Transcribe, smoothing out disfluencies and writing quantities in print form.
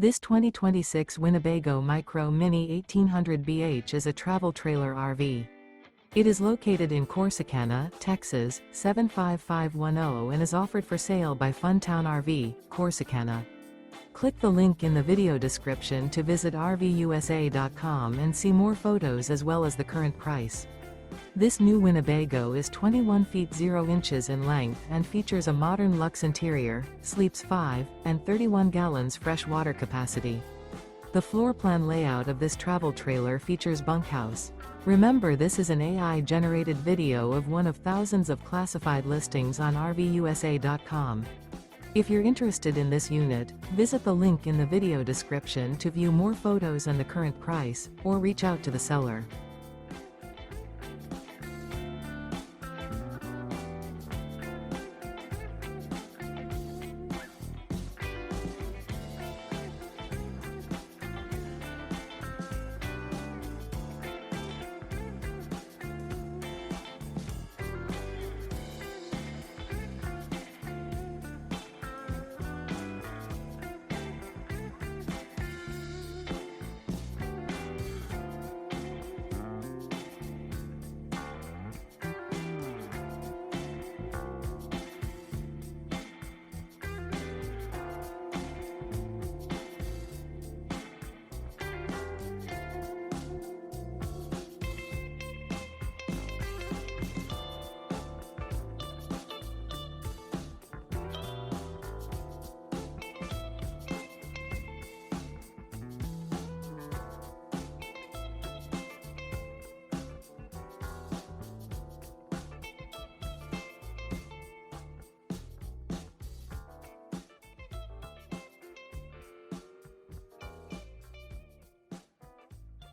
This 2026 Winnebago Micro Minnie 1800BH is a travel trailer RV. It is located in Corsicana, Texas, 75510 and is offered for sale by Funtown RV, Corsicana. Click the link in the video description to visit RVUSA.com and see more photos as well as the current price. This new Winnebago is 21 feet 0 inches in length and features a modern luxe interior, sleeps 5, and 31 gallons fresh water capacity. The floor plan layout of this travel trailer features bunkhouse. Remember, this is an AI-generated video of one of thousands of classified listings on RVUSA.com. If you're interested in this unit, visit the link in the video description to view more photos and the current price, or reach out to the seller.